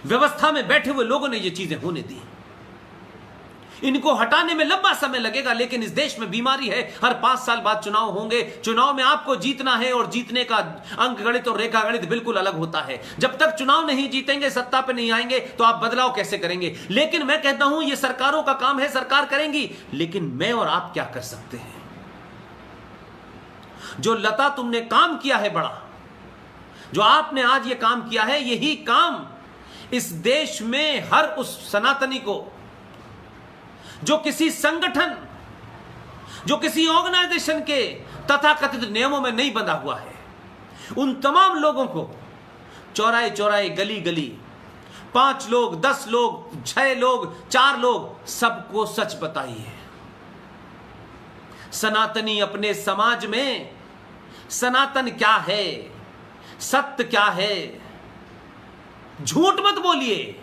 व्यवस्था में बैठे हुए लोगों ने ये चीजें होने दी। इनको हटाने में लंबा समय लगेगा, लेकिन इस देश में बीमारी है, हर 5 साल बाद चुनाव होंगे। चुनाव में आपको जीतना है और जीतने का अंक गणित और रेखा गणित बिल्कुल अलग होता है। जब तक चुनाव नहीं जीतेंगे, सत्ता पे नहीं आएंगे, तो आप बदलाव कैसे करेंगे? लेकिन मैं कहता हूं यह सरकारों का काम है, सरकार करेंगी, लेकिन मैं और आप क्या कर सकते हैं? जो लता तुमने काम किया है बड़ा, जो आपने आज यह काम किया है, यही काम इस देश में हर उस सनातनी को जो किसी संगठन, जो किसी ऑर्गेनाइजेशन के तथाकथित नियमों में नहीं बंधा हुआ है, उन तमाम लोगों को चौराहे चौराहे, गली गली, 5 लोग, 10 लोग, 6 लोग, 4 लोग, सबको सच बताइए। सनातनी अपने समाज में सनातन क्या है, सत्य क्या है, झूठ मत बोलिए।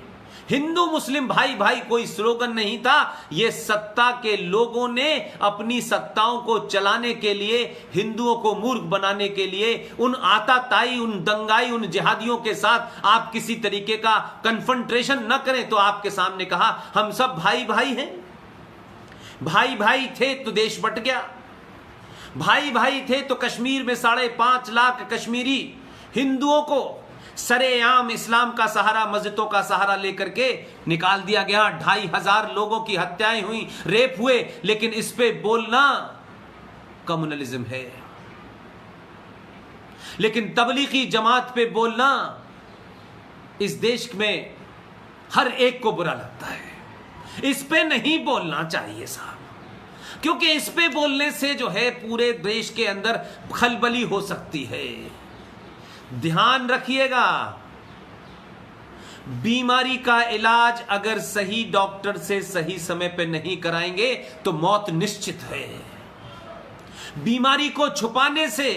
हिंदू मुस्लिम भाई भाई कोई स्लोगन नहीं था, यह सत्ता के लोगों ने अपनी सत्ताओं को चलाने के लिए, हिंदुओं को मूर्ख बनाने के लिए, उन आताताई, उन दंगाई, उन जिहादियों के साथ आप किसी तरीके का कन्फ्रंटेशन न करें, तो आपके सामने कहा हम सब भाई भाई हैं। भाई भाई थे तो देश बट गया, भाई भाई थे तो कश्मीर में 5.5 लाख कश्मीरी हिंदुओं को सरेआम इस्लाम का सहारा, मस्जिदों का सहारा लेकर के निकाल दिया गया। 2,500 लोगों की हत्याएं हुई, रेप हुए, लेकिन इस पे बोलना कम्युनलिज्म है। लेकिन तबलीगी जमात पे बोलना इस देश में हर एक को बुरा लगता है। इस पे नहीं बोलना चाहिए साहब, क्योंकि इस पे बोलने से जो है पूरे देश के अंदर खलबली हो सकती है। ध्यान रखिएगा, बीमारी का इलाज अगर सही डॉक्टर से सही समय पे नहीं कराएंगे तो मौत निश्चित है। बीमारी को छुपाने से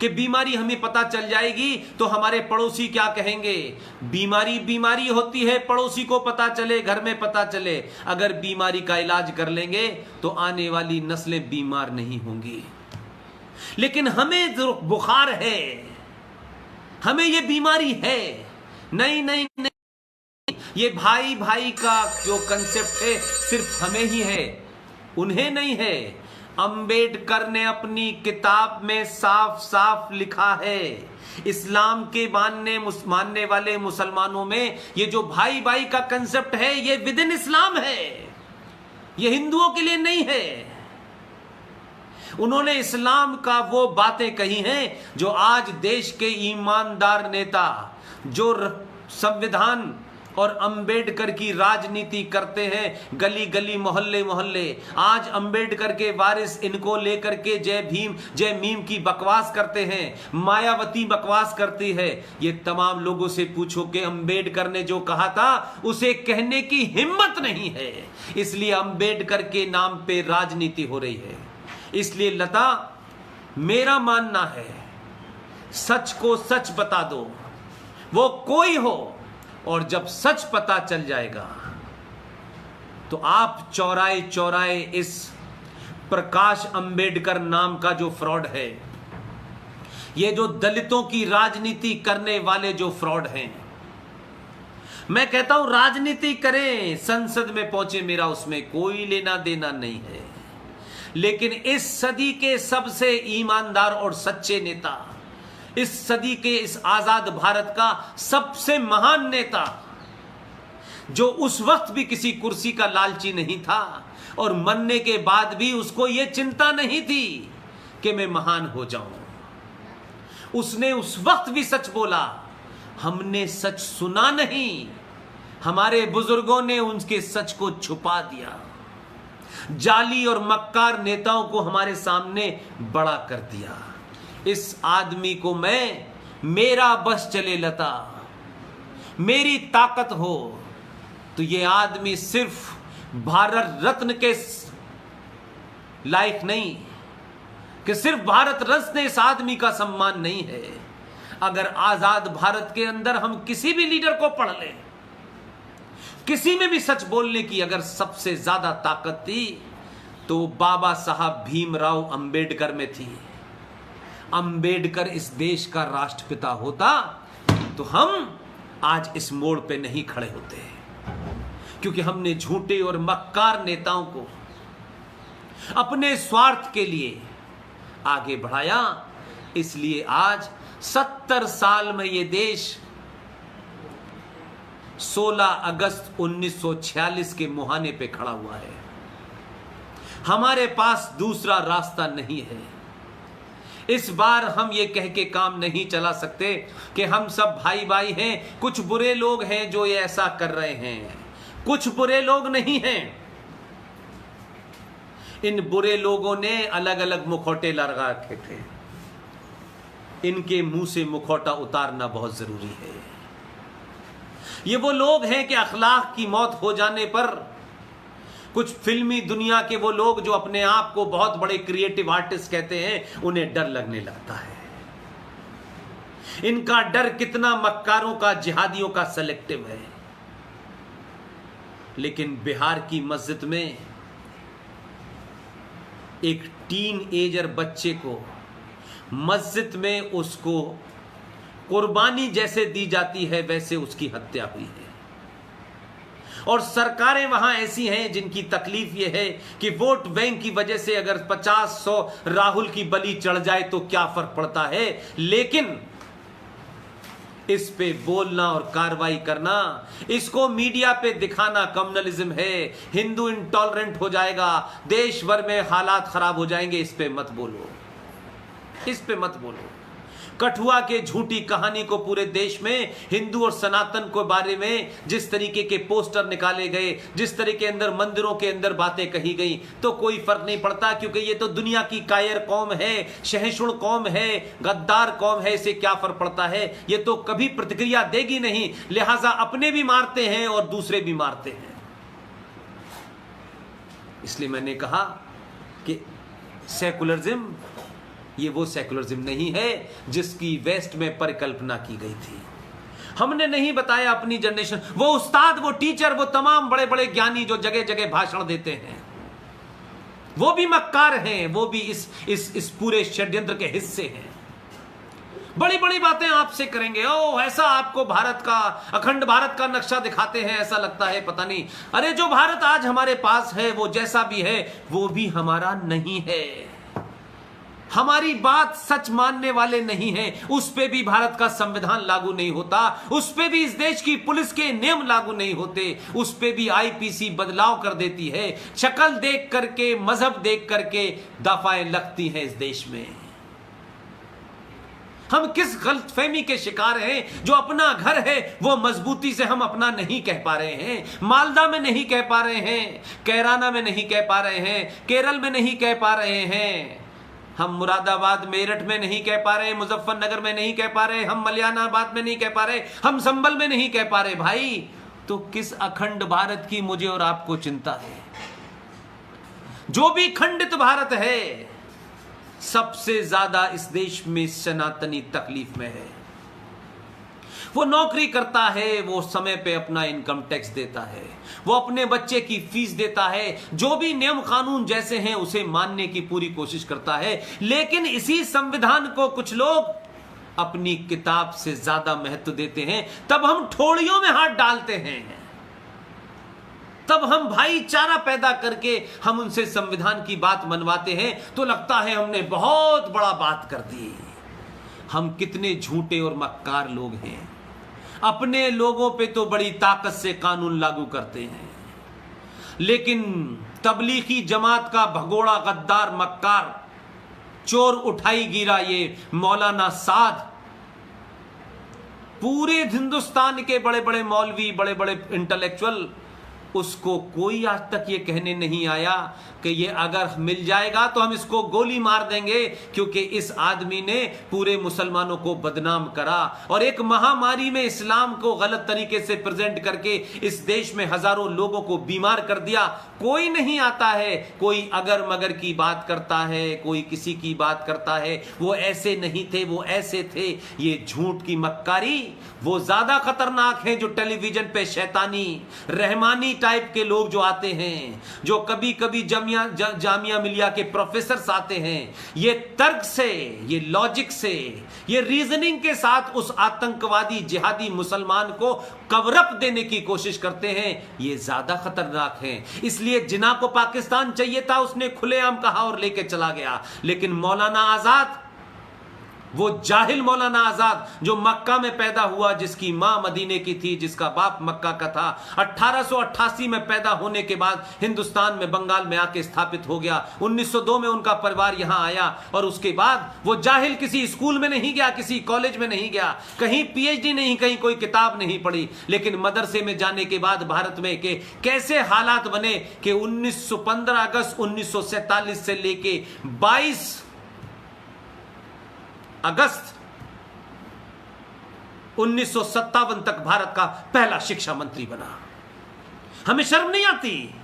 कि बीमारी हमें पता चल जाएगी तो हमारे पड़ोसी क्या कहेंगे, बीमारी बीमारी होती है, पड़ोसी को पता चले, घर में पता चले। अगर बीमारी का इलाज कर लेंगे तो आने वाली नस्लें बीमार नहीं होंगी। लेकिन हमें जो बुखार है, हमें ये बीमारी है, नहीं नहीं नहीं, ये भाई भाई का जो कंसेप्ट है सिर्फ हमें ही है, उन्हें नहीं है। अंबेडकर ने अपनी किताब में साफ साफ लिखा है, इस्लाम के मानने वाले मुसलमानों में ये जो भाई भाई का कंसेप्ट है, ये विद इन इस्लाम है, ये हिंदुओं के लिए नहीं है। उन्होंने इस्लाम का वो बातें कही हैं जो आज देश के ईमानदार नेता जो संविधान और अंबेडकर की राजनीति करते हैं, गली गली, मोहल्ले मोहल्ले, आज अंबेडकर के वारिस इनको लेकर के जय भीम जय मीम की बकवास करते हैं, मायावती बकवास करती है। ये तमाम लोगों से पूछो कि अंबेडकर ने जो कहा था उसे कहने की हिम्मत नहीं है, इसलिए अंबेडकर के नाम पे राजनीति हो रही है। इसलिए लता, मेरा मानना है सच को सच बता दो, वो कोई हो, और जब सच पता चल जाएगा तो आप चौराहे चौराहे इस प्रकाश अंबेडकर नाम का जो फ्रॉड है, ये जो दलितों की राजनीति करने वाले जो फ्रॉड हैं, मैं कहता हूं राजनीति करें, संसद में पहुंचे, मेरा उसमें कोई लेना देना नहीं है। लेकिन इस सदी के सबसे ईमानदार और सच्चे नेता, इस सदी के इस आजाद भारत का सबसे महान नेता, जो उस वक्त भी किसी कुर्सी का लालची नहीं था और मरने के बाद भी उसको यह चिंता नहीं थी कि मैं महान हो जाऊं, उसने उस वक्त भी सच बोला। हमने सच सुना नहीं, हमारे बुजुर्गों ने उनके सच को छुपा दिया, जाली और मक्कार नेताओं को हमारे सामने बड़ा कर दिया। इस आदमी को मैं, मेरा बस चले लता, मेरी ताकत हो तो ये आदमी सिर्फ भारत रत्न के लायक नहीं, कि सिर्फ भारत रत्न इस आदमी का सम्मान नहीं है। अगर आजाद भारत के अंदर हम किसी भी लीडर को पढ़ लें, किसी में भी सच बोलने की अगर सबसे ज्यादा ताकत थी तो बाबा साहब भीमराव अंबेडकर में थी। अंबेडकर इस देश का राष्ट्रपिता होता तो हम आज इस मोड़ पे नहीं खड़े होते, क्योंकि हमने झूठे और मक्कार नेताओं को अपने स्वार्थ के लिए आगे बढ़ाया। इसलिए आज 70 साल में यह देश 16 अगस्त 1946 के मुहाने पे खड़ा हुआ है। हमारे पास दूसरा रास्ता नहीं है। इस बार हम ये कह के काम नहीं चला सकते कि हम सब भाई भाई हैं। कुछ बुरे लोग हैं जो ये ऐसा कर रहे हैं, कुछ बुरे लोग नहीं हैं। इन बुरे लोगों ने अलग अलग मुखौटे लगा रखे थे। इनके मुंह से मुखौटा उतारना बहुत जरूरी है। ये वो लोग हैं कि अखलाक की मौत हो जाने पर कुछ फिल्मी दुनिया के वो लोग जो अपने आप को बहुत बड़े क्रिएटिव आर्टिस्ट कहते हैं, उन्हें डर लगने लगता है। इनका डर कितना मक्कारों का, जिहादियों का सेलेक्टिव है। लेकिन बिहार की मस्जिद में एक टीन एजर बच्चे को मस्जिद में उसको कुर्बानी जैसे दी जाती है, वैसे उसकी हत्या हुई है। और सरकारें वहां ऐसी हैं जिनकी तकलीफ यह है कि वोट बैंक की वजह से अगर 50-100 राहुल की बलि चढ़ जाए तो क्या फर्क पड़ता है, लेकिन इस पे बोलना और कार्रवाई करना, इसको मीडिया पे दिखाना कम्युनलिज्म है, हिंदू इंटॉलरेंट हो जाएगा, देश भर में हालात खराब हो जाएंगे, इस पे मत बोलो, इस पे मत बोलो। कठुआ के झूठी कहानी को पूरे देश में हिंदू और सनातन के बारे में जिस तरीके के पोस्टर निकाले गए, जिस तरीके अंदर मंदिरों के अंदर बातें कही गई, तो कोई फर्क नहीं पड़ता, क्योंकि ये तो दुनिया की कायर कौम है, शहशुण कौम है, गद्दार कौम है। इसे क्या फर्क पड़ता है, ये तो कभी प्रतिक्रिया देगी नहीं, लिहाजा अपने भी मारते हैं और दूसरे भी मारते हैं। इसलिए मैंने कहा कि सेकुलरिज्म ये वो सेकुलरिज्म नहीं है जिसकी वेस्ट में परिकल्पना की गई थी। हमने नहीं बताया अपनी जनरेशन, वो उस्ताद, वो टीचर, वो तमाम बड़े बड़े ज्ञानी जो जगह जगह भाषण देते हैं, वो भी मक्कार हैं, वो भी इस पूरे षड्यंत्र के हिस्से हैं। बड़ी बड़ी बातें आपसे करेंगे, ओ ऐसा आपको भारत का, अखंड भारत का नक्शा दिखाते हैं, ऐसा लगता है पता नहीं। अरे जो भारत आज हमारे पास है, वो जैसा भी है, वो भी हमारा नहीं है। हमारी बात सच मानने वाले नहीं हैं, उस पे भी भारत का संविधान लागू नहीं होता, उस पे भी इस देश की पुलिस के नियम लागू नहीं होते, उस पे भी आईपीसी बदलाव कर देती है। शक्ल देख करके, मजहब देख करके दफाएं लगती हैं इस देश में। हम किस गलतफहमी के शिकार हैं, जो अपना घर है वो मजबूती से हम अपना नहीं कह पा रहे हैं, मालदा में नहीं कह पा रहे हैं, कैराना में नहीं कह पा रहे हैं, केरल में नहीं कह पा रहे हैं, हम मुरादाबाद मेरठ में नहीं कह पा रहे, मुजफ्फरनगर में नहीं कह पा रहे, हम मलियानाबाद में नहीं कह पा रहे, हम संभल में नहीं कह पा रहे। भाई, तो किस अखंड भारत की मुझे और आपको चिंता है? जो भी खंडित भारत है, सबसे ज्यादा इस देश में सनातनी तकलीफ में है। वो नौकरी करता है, वो समय पे अपना इनकम टैक्स देता है, वो अपने बच्चे की फीस देता है, जो भी नियम कानून जैसे हैं उसे मानने की पूरी कोशिश करता है। लेकिन इसी संविधान को कुछ लोग अपनी किताब से ज्यादा महत्व देते हैं। तब हम ठोड़ियों में हाथ डालते हैं, तब हम भाईचारा पैदा करके हम उनसे संविधान की बात मनवाते हैं, तो लगता है हमने बहुत बड़ा बात कर दी। हम कितने झूठे और मक्कार लोग हैं। अपने लोगों पे तो बड़ी ताकत से कानून लागू करते हैं, लेकिन तबलीगी जमात का भगोड़ा, गद्दार, मक्कार, चोर उठाई गिरा ये मौलाना साद, पूरे हिंदुस्तान के बड़े बड़े मौलवी, बड़े बड़े इंटेलेक्चुअल, उसको कोई आज तक ये कहने नहीं आया कि ये अगर मिल जाएगा तो हम इसको गोली मार देंगे, क्योंकि इस आदमी ने पूरे मुसलमानों को बदनाम करा और एक महामारी में इस्लाम को गलत तरीके से प्रेजेंट करके इस देश में हजारों लोगों को बीमार कर दिया। कोई नहीं आता है, कोई अगर मगर की बात करता है, कोई किसी की बात करता है, वो ऐसे नहीं थे, वो ऐसे थे। ये झूठ की मक्कारी वो ज्यादा खतरनाक है जो टेलीविजन पे शैतानी रहमानी टाइप के लोग जो आते हैं, जो कभी कभी जामिया मिलिया के प्रोफेसर्स आते हैं, ये तर्क से, ये लॉजिक से, ये रीजनिंग के साथ उस आतंकवादी जिहादी मुसलमान को कवरअप देने की कोशिश करते हैं, ये ज्यादा खतरनाक है। इसलिए जिन्ना को पाकिस्तान चाहिए था उसने खुलेआम कहा और लेके चला गया। लेकिन मौलाना आजाद, वो जाहिल मौलाना आजाद जो मक्का में पैदा हुआ, जिसकी मां मदीने की थी, जिसका बाप मक्का का था, 1888 में पैदा होने के बाद हिंदुस्तान में बंगाल में आके स्थापित हो गया। 1902 में उनका परिवार यहां आया और उसके बाद वो जाहिल किसी स्कूल में नहीं गया, किसी कॉलेज में नहीं गया, कहीं पीएचडी नहीं, कहीं कोई किताब नहीं पढ़ी। लेकिन मदरसे में जाने के बाद भारत में के कैसे हालात बने कि 15 अगस्त 1947 से लेके 22 अगस्त 1957 तक भारत का पहला शिक्षा मंत्री बना। हमें शर्म नहीं आती?